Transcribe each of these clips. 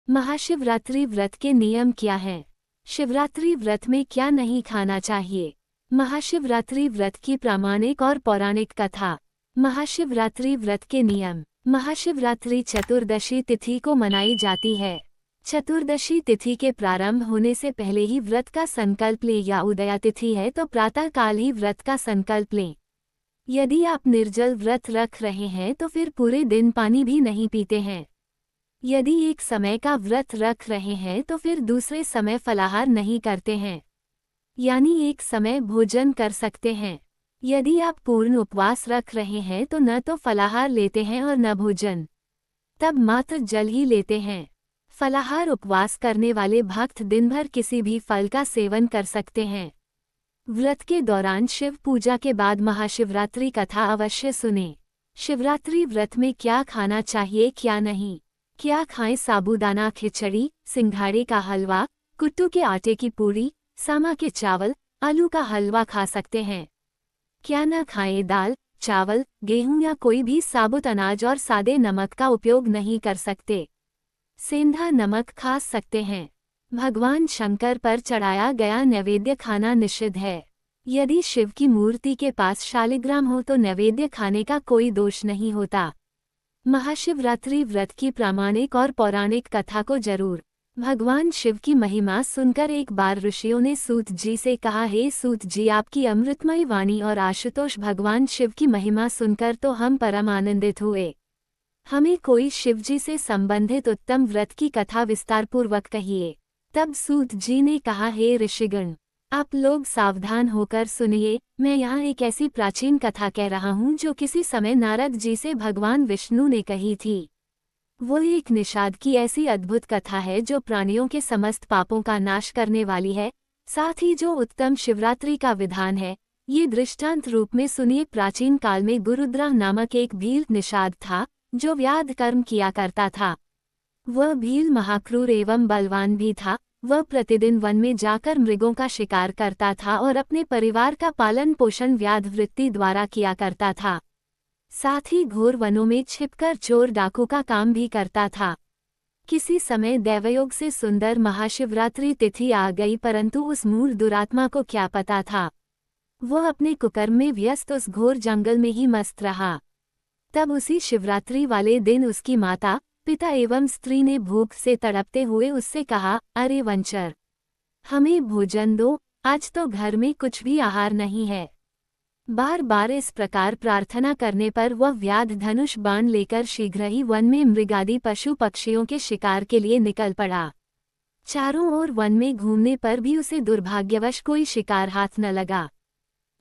महाशिवरात्रि व्रत के नियम क्या हैं? शिवरात्रि व्रत में क्या नहीं खाना चाहिए? महाशिवरात्रि व्रत की प्रामाणिक और पौराणिक कथा। महाशिवरात्रि व्रत के नियम। महाशिवरात्रि चतुर्दशी तिथि को मनाई जाती है। चतुर्दशी तिथि के प्रारंभ होने से पहले ही व्रत का संकल्प लें, या उदया तिथि है तो प्रातः काल ही व्रत का संकल्प लें। यदि आप निर्जल व्रत रख रहे हैं तो फिर पूरे दिन पानी भी नहीं पीते हैं। यदि एक समय का व्रत रख रहे हैं तो फिर दूसरे समय फलाहार नहीं करते हैं, यानी एक समय भोजन कर सकते हैं। यदि आप पूर्ण उपवास रख रहे हैं तो न तो फलाहार लेते हैं और न भोजन, तब मात्र जल ही लेते हैं। फलाहार उपवास करने वाले भक्त दिन भर किसी भी फल का सेवन कर सकते हैं। व्रत के दौरान शिव पूजा के बाद महाशिवरात्रि कथा अवश्य सुनें। शिवरात्रि व्रत में क्या खाना चाहिए, क्या नहीं। क्या खाएं? साबूदाना खिचड़ी, सिंघाड़े का हलवा, कुट्टू के आटे की पूरी, सामा के चावल, आलू का हलवा खा सकते हैं। क्या न खाएं? दाल, चावल, गेहूं या कोई भी साबुत अनाज और सादे नमक का उपयोग नहीं कर सकते। सेंधा नमक खा सकते हैं। भगवान शंकर पर चढ़ाया गया नैवेद्य खाना निषिद्ध है। यदि शिव की मूर्ति के पास शालिग्राम हो तो नैवेद्य खाने का कोई दोष नहीं होता। महाशिवरात्रि व्रत की प्रामाणिक और पौराणिक कथा को जरूर। भगवान शिव की महिमा सुनकर एक बार ऋषियों ने सूत जी से कहा, हे सूत जी, आपकी अमृतमयी वाणी और आशुतोष भगवान शिव की महिमा सुनकर तो हम परम आनंदित हुए। हमें कोई शिवजी से संबंधित उत्तम व्रत की कथा विस्तारपूर्वक कहिए। तब सूत जी ने कहा, हे ऋषिगण, आप लोग सावधान होकर सुनिए। मैं यहाँ एक ऐसी प्राचीन कथा कह रहा हूँ जो किसी समय नारद जी से भगवान विष्णु ने कही थी। वो एक निषाद की ऐसी अद्भुत कथा है जो प्राणियों के समस्त पापों का नाश करने वाली है, साथ ही जो उत्तम शिवरात्रि का विधान है। ये दृष्टांत रूप में सुनिए। प्राचीन काल में गुरुद्रा नामक एक भील निषाद था जो व्याध कर्म किया करता था। वह भील महाक्रूर एवं बलवान भी था। वह प्रतिदिन वन में जाकर मृगों का शिकार करता था और अपने परिवार का पालन पोषण व्याध वृत्ति द्वारा किया करता था। साथ ही घोर वनों में छिपकर चोर डाकू का काम भी करता था। किसी समय दैवयोग से सुंदर महाशिवरात्रि तिथि आ गई, परंतु उस मूढ़ दुरात्मा को क्या पता था। वह अपने कुकर्म में व्यस्त उस घोर जंगल में ही मस्त रहा। तब उसी शिवरात्रि वाले दिन उसकी माता, पिता एवं स्त्री ने भूख से तड़पते हुए उससे कहा, अरे वंचर, हमें भोजन दो, आज तो घर में कुछ भी आहार नहीं है। बार बार इस प्रकार प्रार्थना करने पर वह व्याध धनुष बाण लेकर शीघ्र ही वन में मृगादि पशु पक्षियों के शिकार के लिए निकल पड़ा। चारों ओर वन में घूमने पर भी उसे दुर्भाग्यवश कोई शिकार हाथ न लगा।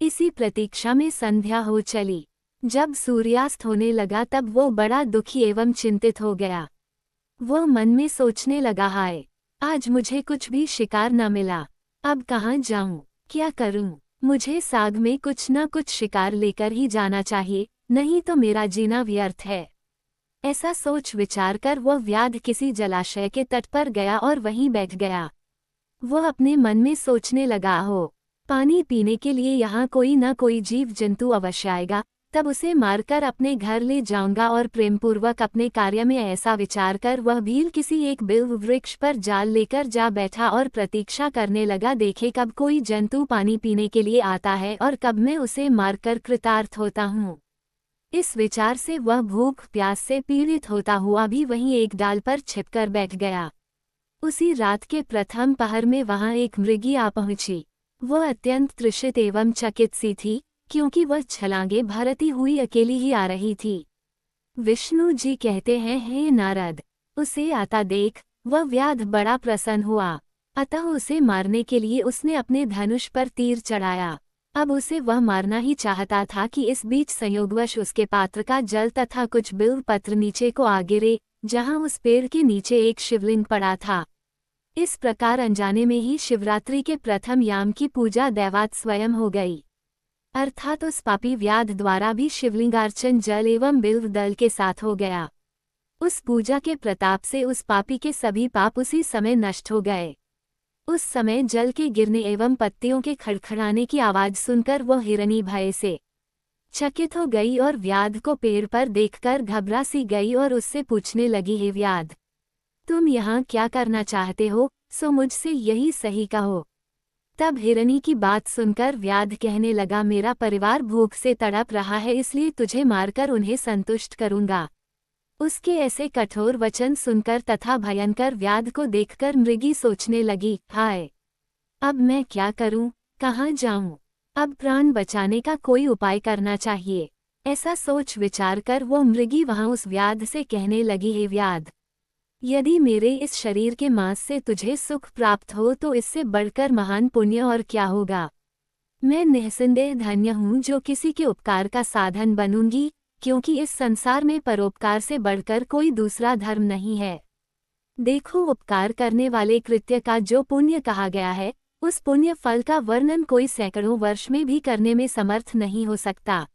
इसी प्रतीक्षा में संध्या हो चली। जब सूर्यास्त होने लगा तब वो बड़ा दुखी एवं चिंतित हो गया। वह मन में सोचने लगा, हाय, आज मुझे कुछ भी शिकार न मिला। अब कहाँ जाऊं, क्या करूं? मुझे साग में कुछ न कुछ शिकार लेकर ही जाना चाहिए, नहीं तो मेरा जीना व्यर्थ है। ऐसा सोच विचार कर वह व्याध किसी जलाशय के तट पर गया और वहीं बैठ गया। वह अपने मन में सोचने लगा, हो, पानी पीने के लिए यहाँ कोई न कोई जीव जंतु अवश्य आएगा, तब उसे मारकर अपने घर ले जाऊंगा। और प्रेमपूर्वक अपने कार्य में ऐसा विचार कर वह भील किसी एक बिल्व वृक्ष पर जाल लेकर जा बैठा और प्रतीक्षा करने लगा, देखे कब कोई जंतु पानी पीने के लिए आता है और कब मैं उसे मारकर कृतार्थ होता हूँ। इस विचार से वह भूख प्यास से पीड़ित होता हुआ भी वहीं एक डाल पर छिपकर बैठ गया। उसी रात के प्रथम पहर में वहां एक मृगी आ पहुंची। वह अत्यंत तृषित एवं चकित सी थी, क्योंकि वह छलांगे भरती हुई अकेली ही आ रही थी। विष्णु जी कहते हैं, हे नारद, उसे आता देख। वह व्याध बड़ा प्रसन्न हुआ, अतः उसे मारने के लिए उसने अपने धनुष पर तीर चढ़ाया। अब उसे वह मारना ही चाहता था कि इस बीच संयोगवश उसके पात्र का जल तथा कुछ बिल्व पत्र नीचे को आ गिरे, जहाँ उस पेड़ के नीचे एक शिवलिंग पड़ा था। इस प्रकार अनजाने में ही शिवरात्रि के प्रथम याम की पूजा दैवात स्वयं हो गई, अर्थात उस पापी व्याध द्वारा भी शिवलिंगार्चन जल एवं बिल्व दल के साथ हो गया। उस पूजा के प्रताप से उस पापी के सभी पाप उसी समय नष्ट हो गए। उस समय जल के गिरने एवं पत्तियों के खड़खड़ाने की आवाज सुनकर वह हिरणी भय से चकित हो गई और व्याध को पेड़ पर देखकर घबरा सी गई और उससे पूछने लगी, हे व्याध, तुम यहाँ क्या करना चाहते हो, सो मुझसे यही सही कहो। तब हिरनी की बात सुनकर व्याध कहने लगा, मेरा परिवार भूख से तड़प रहा है, इसलिए तुझे मारकर उन्हें संतुष्ट करूंगा। उसके ऐसे कठोर वचन सुनकर तथा भयंकर व्याध को देखकर मृगी सोचने लगी, हाय, अब मैं क्या करूं, कहाँ जाऊं? अब प्राण बचाने का कोई उपाय करना चाहिए। ऐसा सोच विचार कर वो मृगी वहां उस व्याध से कहने लगी, हे व्याध, यदि मेरे इस शरीर के मांस से तुझे सुख प्राप्त हो तो इससे बढ़कर महान पुण्य और क्या होगा। मैं निःसंदेह धन्य हूँ जो किसी के उपकार का साधन बनूंगी, क्योंकि इस संसार में परोपकार से बढ़कर कोई दूसरा धर्म नहीं है। देखो, उपकार करने वाले कृत्य का जो पुण्य कहा गया है, उस पुण्य फल का वर्णन कोई सैकड़ों वर्ष में भी करने में समर्थ नहीं हो सकता।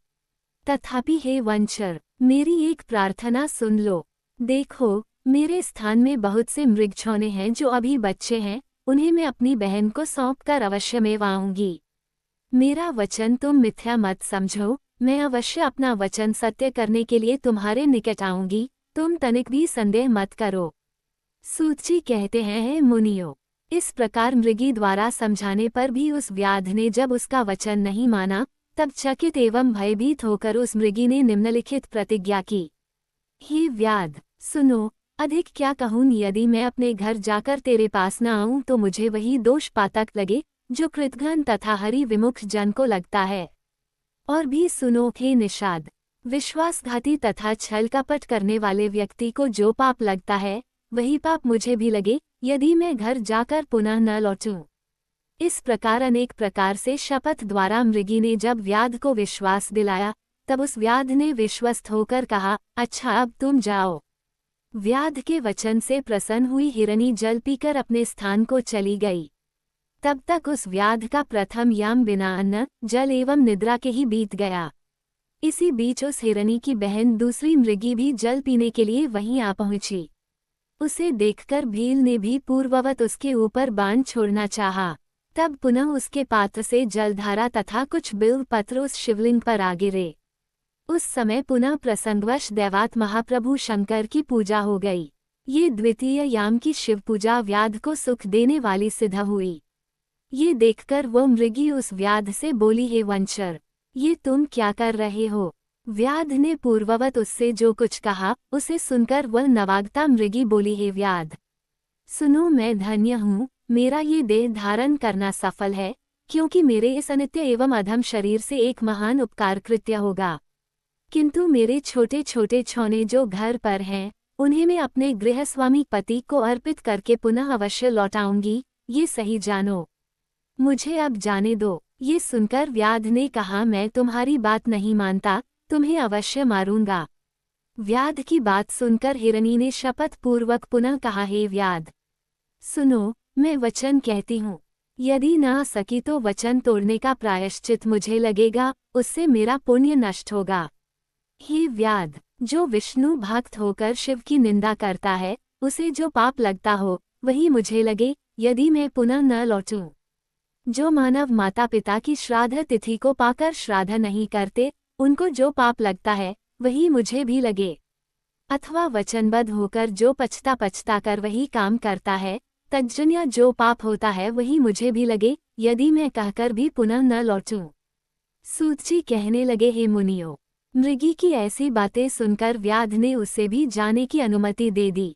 तथापि हे वंशर, मेरी एक प्रार्थना सुन लो। देखो, मेरे स्थान में बहुत से मृगछौने हैं जो अभी बच्चे हैं, उन्हें मैं अपनी बहन को सौंपकर अवश्यमेव आऊंगी। मेरा वचन तुम मिथ्या मत समझो, मैं अवश्य अपना वचन सत्य करने के लिए तुम्हारे निकट आऊंगी, तुम तनिक भी संदेह मत करो। सूत जी कहते हैं, हे मुनियों, इस प्रकार मृगी द्वारा समझाने पर भी उस व्याध ने जब उसका वचन नहीं माना, तब चकित एवं भयभीत होकर उस मृगी ने निम्नलिखित प्रतिज्ञा की, हे व्याध, सुनो, अधिक क्या कहूँ, यदि मैं अपने घर जाकर तेरे पास न आऊं तो मुझे वही दोष पातक लगे जो कृतघ्न तथा हरि विमुख जन को लगता है। और भी सुनो, हे निषाद, विश्वासघाती तथा छल कपट करने वाले व्यक्ति को जो पाप लगता है, वही पाप मुझे भी लगे यदि मैं घर जाकर पुनः न लौटूं। इस प्रकार अनेक प्रकार से शपथ द्वारा मृगी ने जब व्याध को विश्वास दिलाया, तब उस व्याध ने विश्वस्त होकर कहा, अच्छा, अब तुम जाओ। व्याध के वचन से प्रसन्न हुई हिरनी जल पीकर अपने स्थान को चली गई। तब तक उस व्याध का प्रथम याम बिना अन्न, जल एवं निद्रा के ही बीत गया। इसी बीच उस हिरनी की बहन दूसरी मृगी भी जल पीने के लिए वहीं आ पहुंची। उसे देखकर भील ने भी पूर्ववत उसके ऊपर बाण छोड़ना चाहा। तब पुनः उसके पात्र से जलधारा तथा कुछ बिल्व पत्र उस शिवलिंग पर आ गिरे। उस समय पुनः प्रसंगवश दैवात महाप्रभु शंकर की पूजा हो गई। ये द्वितीय याम की शिव पूजा व्याध को सुख देने वाली सिद्ध हुई। ये देखकर वो मृगी उस व्याध से बोली, हे वंशर, ये तुम क्या कर रहे हो? व्याध ने पूर्ववत उससे जो कुछ कहा, उसे सुनकर वह नवागता मृगी बोली, हे व्याध, सुनो, मैं धन्य हूँ, मेरा ये देह धारण करना सफल है, क्योंकि मेरे इस अनित्य एवं अधम शरीर से एक महान उपकार कृत्य होगा। किंतु मेरे छोटे छोटे छौने जो घर पर हैं, उन्हें मैं अपने गृहस्वामी पति को अर्पित करके पुनः अवश्य लौटाऊंगी, ये सही जानो। मुझे अब जाने दो। ये सुनकर व्याध ने कहा, मैं तुम्हारी बात नहीं मानता, तुम्हें अवश्य मारूंगा। व्याध की बात सुनकर हिरनी ने शपथ पूर्वक पुनः कहा, हे व्याध, सुनो, मैं वचन कहती हूँ, यदि न आ सकी तो वचन तोड़ने का प्रायश्चित मुझे लगेगा, उससे मेरा पुण्य नष्ट होगा। हे व्याध, जो विष्णु भक्त होकर शिव की निंदा करता है, उसे जो पाप लगता हो वही मुझे लगे यदि मैं पुनः न लौटूं। जो मानव माता पिता की श्राद्ध तिथि को पाकर श्राद्ध नहीं करते, उनको जो पाप लगता है वही मुझे भी लगे। अथवा वचनबद्ध होकर जो पछता पछता कर वही काम करता है, तज्जन्य जो पाप होता है वही मुझे भी लगे यदि मैं कहकर भी पुनः न लौटूं। सूत जी कहने लगे, हे मुनियों, मृगी की ऐसी बातें सुनकर व्याध ने उसे भी जाने की अनुमति दे दी।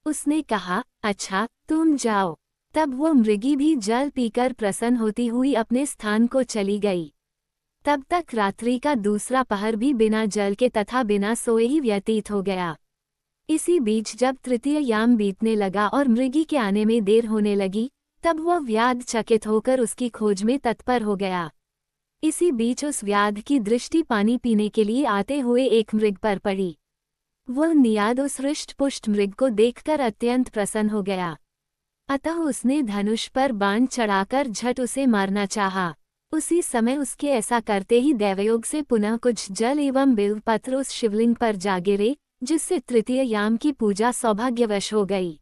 उसने कहा, अच्छा, तुम जाओ। तब वो मृगी भी जल पीकर प्रसन्न होती हुई अपने स्थान को चली गई। तब तक रात्रि का दूसरा पहर भी बिना जल के तथा बिना सोए ही व्यतीत हो गया। इसी बीच जब तृतीय याम बीतने लगा और मृगी के आने में देर होने लगी, तब वह व्याध चकित होकर उसकी खोज में तत्पर हो गया। इसी बीच उस व्याध की दृष्टि पानी पीने के लिए आते हुए एक मृग पर पड़ी। वह नियाद उस हृष्ट पुष्ट मृग को देखकर अत्यंत प्रसन्न हो गया। अतः उसने धनुष पर बाण चढ़ाकर झट उसे मारना चाहा। उसी समय उसके ऐसा करते ही दैवयोग से पुनः कुछ जल एवं बिल्व पत्र उस शिवलिंग पर जा गिरे, जिससे तृतीय याम की पूजा सौभाग्यवश हो गई।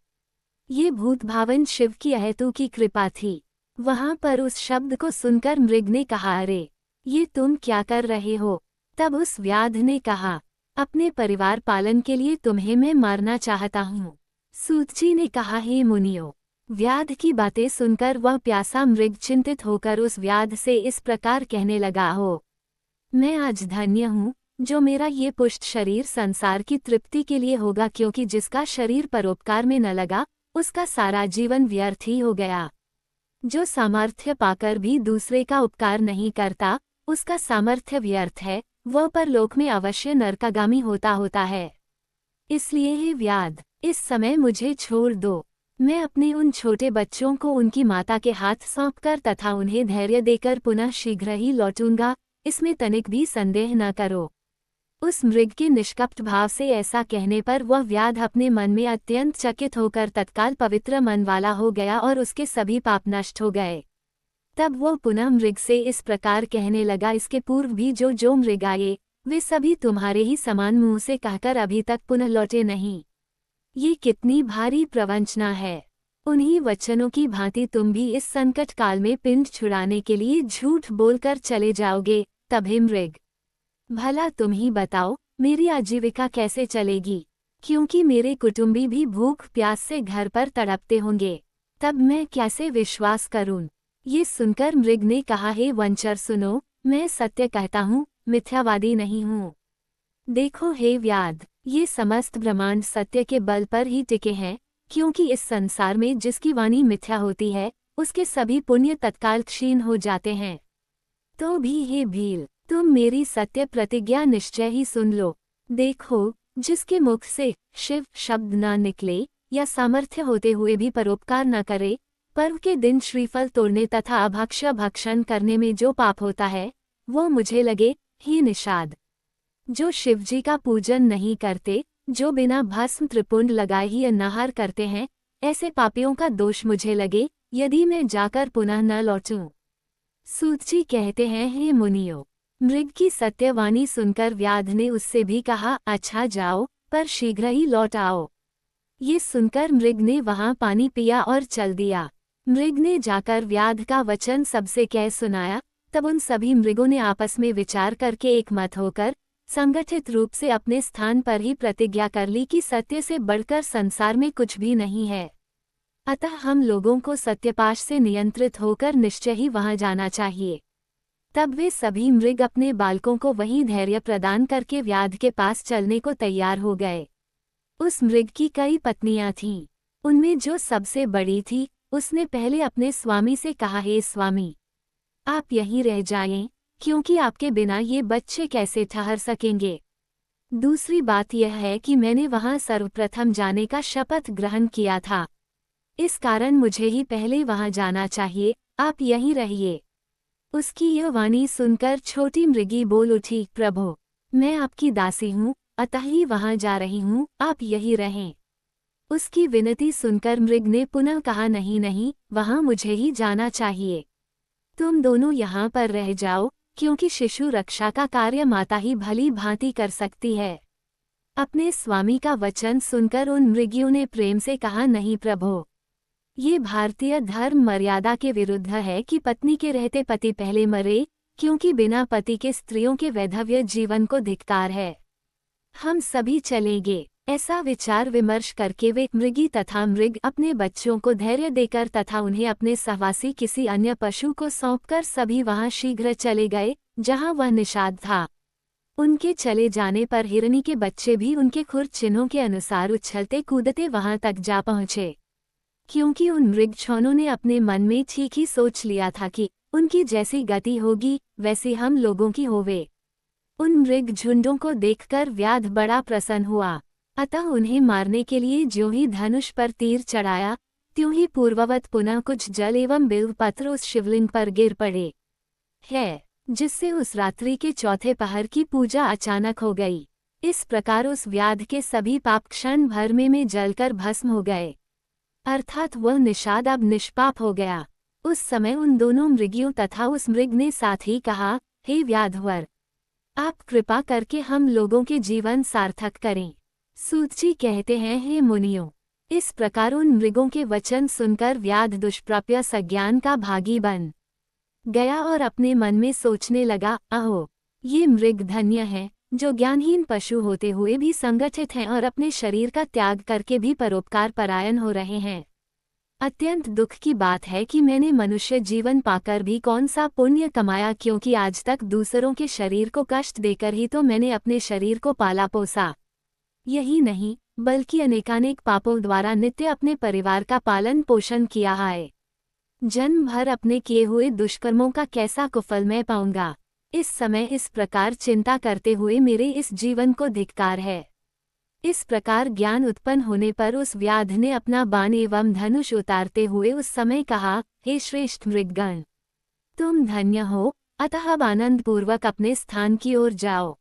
ये भूत भावन शिव की अहेतु की कृपा थी। वहां पर उस शब्द को सुनकर मृग ने कहा, अरे, ये तुम क्या कर रहे हो? तब उस व्याध ने कहा, अपने परिवार पालन के लिए तुम्हें मैं मारना चाहता हूँ। सूतजी ने कहा, हे मुनियों, व्याध की बातें सुनकर वह प्यासा मृग चिंतित होकर उस व्याध से इस प्रकार कहने लगा, हो मैं आज धन्य हूँ जो मेरा ये पुष्ट शरीर संसार की तृप्ति के लिए होगा, क्योंकि जिसका शरीर परोपकार में न लगा उसका सारा जीवन व्यर्थ ही हो गया। जो सामर्थ्य पाकर भी दूसरे का उपकार नहीं करता उसका सामर्थ्य व्यर्थ है, वह परलोक में अवश्य नरकागामी होता है। इसलिए हे व्याध, इस समय मुझे छोड़ दो। मैं अपने उन छोटे बच्चों को उनकी माता के हाथ सौंपकर तथा उन्हें धैर्य देकर पुनः शीघ्र ही लौटूंगा, इसमें तनिक भी संदेह न करो। उस मृग के निष्कपट भाव से ऐसा कहने पर वह व्याध अपने मन में अत्यंत चकित होकर तत्काल पवित्र मन वाला हो गया और उसके सभी पाप नष्ट हो गए। तब वो पुनः मृग से इस प्रकार कहने लगा, इसके पूर्व भी जो मृग आए वे सभी तुम्हारे ही समान मुंह से कहकर अभी तक पुनः लौटे नहीं। ये कितनी भारी प्रवंचना है। उन्हीं वचनों की भांति तुम भी इस संकट काल में पिंड छुड़ाने के लिए झूठ बोलकर चले जाओगे। तब हे मृग, भला तुम ही बताओ मेरी आजीविका कैसे चलेगी, क्योंकि मेरे कुटुंबी भी भूख प्यास से घर पर तड़पते होंगे। तब मैं कैसे विश्वास करूं? ये सुनकर मृग ने कहा, हे वंचर सुनो, मैं सत्य कहता हूँ, मिथ्यावादी नहीं हूँ। देखो हे व्याध, ये समस्त ब्रह्मांड सत्य के बल पर ही टिके हैं, क्योंकि इस संसार में जिसकी वाणी मिथ्या होती है उसके सभी पुण्य तत्काल क्षीण हो जाते हैं। तो भी हे भील, तुम मेरी सत्य प्रतिज्ञा निश्चय ही सुन लो। देखो, जिसके मुख से शिव शब्द न निकले या सामर्थ्य होते हुए भी परोपकार न करे, पर्व के दिन श्रीफल तोड़ने तथा अभक्ष्य भक्षण करने में जो पाप होता है वो मुझे लगे, ही निषाद। जो शिवजी का पूजन नहीं करते, जो बिना भस्म त्रिपुंड लगाए ही अन्नाहार करते हैं, ऐसे पापियों का दोष मुझे लगे, यदि मैं जाकर पुनः न लौटूं। सूतजी कहते हैं, हे मुनियों, मृग की सत्यवाणी सुनकर व्याध ने उससे भी कहा, अच्छा जाओ, पर शीघ्र ही लौट आओ। ये सुनकर मृग ने वहां पानी पिया और चल दिया। मृग ने जाकर व्याध का वचन सबसे कह सुनाया। तब उन सभी मृगों ने आपस में विचार करके एक मत होकर संगठित रूप से अपने स्थान पर ही प्रतिज्ञा कर ली कि सत्य से बढ़कर संसार में कुछ भी नहीं है। अतः हम लोगों को सत्यपाश से नियंत्रित होकर निश्चय ही वहां जाना चाहिए। तब वे सभी मृग अपने बालकों को वहीं धैर्य प्रदान करके व्याध के पास चलने को तैयार हो गए। उस मृग की कई पत्नियां थीं। उनमें जो सबसे बड़ी थी उसने पहले अपने स्वामी से कहा, हे स्वामी, आप यहीं रह जाएं, क्योंकि आपके बिना ये बच्चे कैसे ठहर सकेंगे। दूसरी बात यह है कि मैंने वहां सर्वप्रथम जाने का शपथ ग्रहण किया था, इस कारण मुझे ही पहले वहां जाना चाहिए, आप यहीं रहिए। उसकी यह वाणी सुनकर छोटी मृगी बोल उठी, प्रभो, मैं आपकी दासी हूँ, अतः ही वहां जा रही हूँ, आप यहीं रहें। उसकी विनती सुनकर मृग ने पुनः कहा, नहीं नहीं, वहां मुझे ही जाना चाहिए। तुम दोनों यहाँ पर रह जाओ, क्योंकि शिशु रक्षा का कार्य माता ही भली भांति कर सकती है। अपने स्वामी का वचन सुनकर उन मृगियों ने प्रेम से कहा, नहीं प्रभो, ये भारतीय धर्म मर्यादा के विरुद्ध है कि पत्नी के रहते पति पहले मरे, क्योंकि बिना पति के स्त्रियों के वैधव्य जीवन को धिक्कार है। हम सभी चलेंगे। ऐसा विचार विमर्श करके वे मृगी तथा मृग अपने बच्चों को धैर्य देकर तथा उन्हें अपने सहवासी किसी अन्य पशु को सौंपकर सभी वहां शीघ्र चले गए जहां वह निषाद था। उनके चले जाने पर हिरनी के बच्चे भी उनके खुर चिन्हों के अनुसार उछलते कूदते वहां तक जा पहुंचे, क्योंकि उन मृगछौनों ने अपने मन में ठीक ही सोच लिया था कि उनकी जैसी गति होगी वैसी हम लोगों की होवे। उन मृग झुंडों को देखकर व्याध बड़ा प्रसन्न हुआ, अतः उन्हें मारने के लिए ज्यों ही धनुष पर तीर चढ़ाया, त्यों ही पूर्ववत पुनः कुछ जल एवं बिल्वपत्र उस शिवलिंग पर गिर पड़े है, जिससे उस रात्रि के चौथे पहर की पूजा अचानक हो गई। इस प्रकार उस व्याध के सभी पाप क्षण भर में जलकर भस्म हो गए, अर्थात वह निषाद अब निष्पाप हो गया। उस समय उन दोनों मृगियों तथा उस मृग ने साथ ही कहा, हे व्याधवर, आप कृपा करके हम लोगों के जीवन सार्थक करें। सूतजी कहते हैं, हे मुनियों, इस प्रकार उन मृगों के वचन सुनकर व्याध दुष्प्राप्य सज्ञान का भागी बन गया और अपने मन में सोचने लगा, अहो, ये मृग धन्य है जो ज्ञानहीन पशु होते हुए भी संगठित हैं और अपने शरीर का त्याग करके भी परोपकार परायण हो रहे हैं। अत्यंत दुख की बात है कि मैंने मनुष्य जीवन पाकर भी कौन सा पुण्य कमाया, क्योंकि आज तक दूसरों के शरीर को कष्ट देकर ही तो मैंने अपने शरीर को पाला पोसा। यही नहीं बल्कि अनेकानेक पापों द्वारा नित्य अपने परिवार का पालन पोषण किया है। जन्म भर अपने किए हुए दुष्कर्मों का कैसा कुफल मैं पाऊंगा। इस समय इस प्रकार चिंता करते हुए मेरे इस जीवन को धिक्कार है। इस प्रकार ज्ञान उत्पन्न होने पर उस व्याध ने अपना बाण एवं धनुष उतारते हुए उस समय कहा, हे श्रेष्ठ मृगगण, तुम धन्य हो, अतः अब आनंद पूर्वक अपने स्थान की ओर जाओ।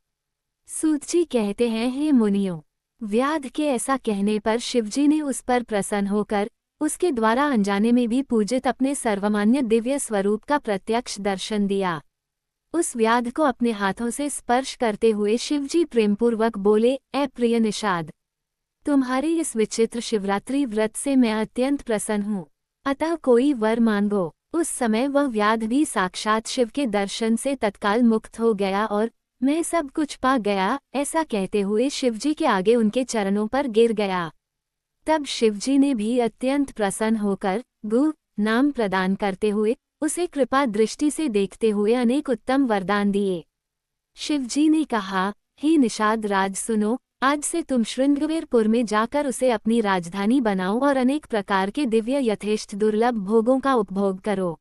सूतजी कहते हैं, हे मुनियों, व्याध के ऐसा कहने पर शिवजी ने उस पर प्रसन्न होकर उसके द्वारा अनजाने में भी पूजित अपने सर्वमान्य दिव्य स्वरूप का प्रत्यक्ष दर्शन दिया। उस व्याध को अपने हाथों से स्पर्श करते हुए शिवजी प्रेमपूर्वक बोले, ऐ प्रिय निषाद, तुम्हारे इस विचित्र शिवरात्रि व्रत से मैं अत्यंत प्रसन्न हूँ, अतः कोई वर मांगो। उस समय वह व्याध भी साक्षात शिव के दर्शन से तत्काल मुक्त हो गया और मैं सब कुछ पा गया, ऐसा कहते हुए शिवजी के आगे उनके चरणों पर गिर गया। तब शिवजी ने भी अत्यंत प्रसन्न होकर गु नाम प्रदान करते हुए उसे कृपा दृष्टि से देखते हुए अनेक उत्तम वरदान दिए। शिवजी ने कहा, हे निषाद राज सुनो, आज से तुम श्रृंगवेरपुर में जाकर उसे अपनी राजधानी बनाओ और अनेक प्रकार के दिव्य यथेष्ट दुर्लभ भोगों का उपभोग करो।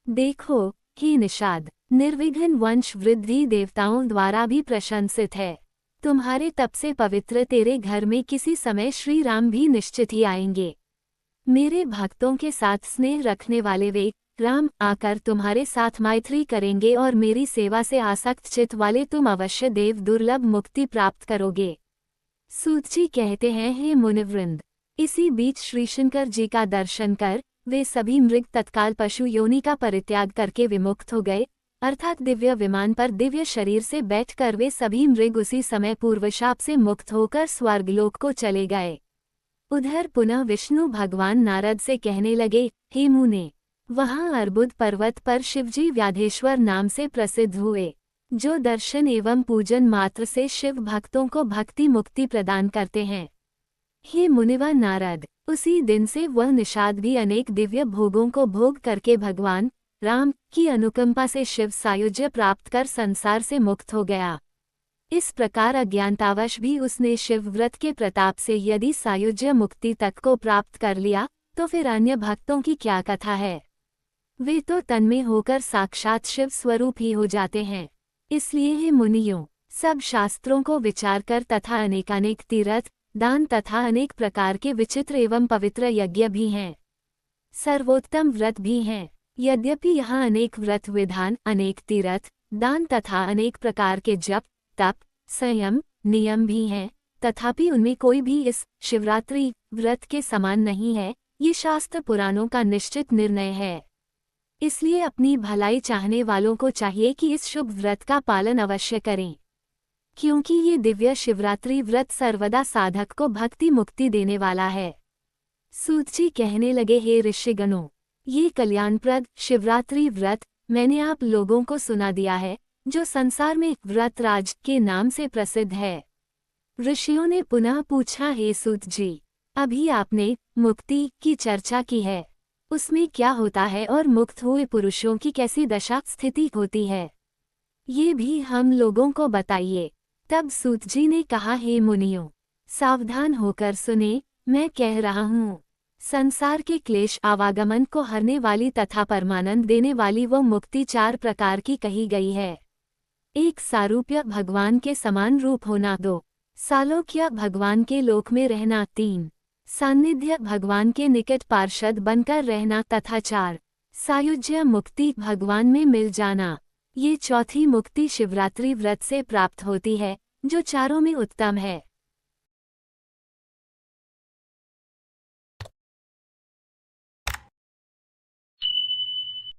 देखो हे निषाद, निर्विघ्न वंश वृद्धि देवताओं द्वारा भी प्रशंसित है। तुम्हारे तप से पवित्र तेरे घर में किसी समय श्री राम भी निश्चित ही आएंगे। मेरे भक्तों के साथ स्नेह रखने वाले वे राम आकर तुम्हारे साथ मैत्री करेंगे और मेरी सेवा से आसक्त चित्त वाले तुम अवश्य देव दुर्लभ मुक्ति प्राप्त करोगे। सूतजी कहते हैं, हे मुनिवृंद, इसी बीच श्रीशंकर जी का दर्शन कर वे सभी मृग तत्काल पशु योनि का परित्याग करके विमुक्त हो गए, अर्थात दिव्य विमान पर दिव्य शरीर से बैठकर वे सभी मृग उसी समय पूर्वशाप से मुक्त होकर स्वर्गलोक को चले गए। उधर पुनः विष्णु भगवान नारद से कहने लगे, हे मुने, वहाँ अर्बुद पर्वत पर शिवजी व्याधेश्वर नाम से प्रसिद्ध हुए, जो दर्शन एवं पूजन मात्र से शिव भक्तों को भक्ति मुक्ति प्रदान करते हैं। हे मुनिवा नारद, उसी दिन से वह निषाद भी अनेक दिव्य भोगों को भोग करके भगवान राम की अनुकंपा से शिव सायुज्य प्राप्त कर संसार से मुक्त हो गया। इस प्रकार अज्ञानतावश भी उसने शिव व्रत के प्रताप से यदि सायुज्य मुक्ति तक को प्राप्त कर लिया तो फिर अन्य भक्तों की क्या कथा है। वे तो तन्मय होकर साक्षात शिव स्वरूप ही हो जाते हैं। इसलिए हे मुनियों, सब शास्त्रों को विचार कर तथा अनेकानेक तीर्थ दान तथा अनेक प्रकार के विचित्र एवं पवित्र यज्ञ भी हैं, सर्वोत्तम व्रत भी हैं। यद्यपि यहाँ अनेक व्रत विधान, अनेक तीर्थ दान तथा अनेक प्रकार के जप तप संयम नियम भी हैं, तथापि उनमें कोई भी इस शिवरात्रि व्रत के समान नहीं है। ये शास्त्र पुराणों का निश्चित निर्णय है। इसलिए अपनी भलाई चाहने वालों को चाहिए कि इस शुभ व्रत का पालन अवश्य करें, क्योंकि ये दिव्य शिवरात्रि व्रत सर्वदा साधक को भक्ति मुक्ति देने वाला है। सूतजी कहने लगे, हे ऋषिगणों, ये कल्याणप्रद शिवरात्रि व्रत मैंने आप लोगों को सुना दिया है, जो संसार में व्रतराज के नाम से प्रसिद्ध है। ऋषियों ने पुनः पूछा, हे सूत जी, अभी आपने मुक्ति की चर्चा की है, उसमें क्या होता है और मुक्त हुए पुरुषों की कैसी दशा स्थिति होती है, ये भी हम लोगों को बताइए। तब सूत जी ने कहा, हे मुनियों, सावधान होकर सुने, मैं कह रहा हूँ। संसार के क्लेश आवागमन को हरने वाली तथा परमानंद देने वाली वो मुक्ति 4 प्रकार की कही गई है। 1 सारूप्य भगवान के समान रूप होना, 2 सालोक्य भगवान के लोक में रहना, 3 सान्निध्य भगवान के निकट पार्षद बनकर रहना तथा 4 सायुज्य मुक्ति भगवान में मिल जाना। ये चौथी मुक्ति शिवरात्रि व्रत से प्राप्त होती है, जो चारों में उत्तम है।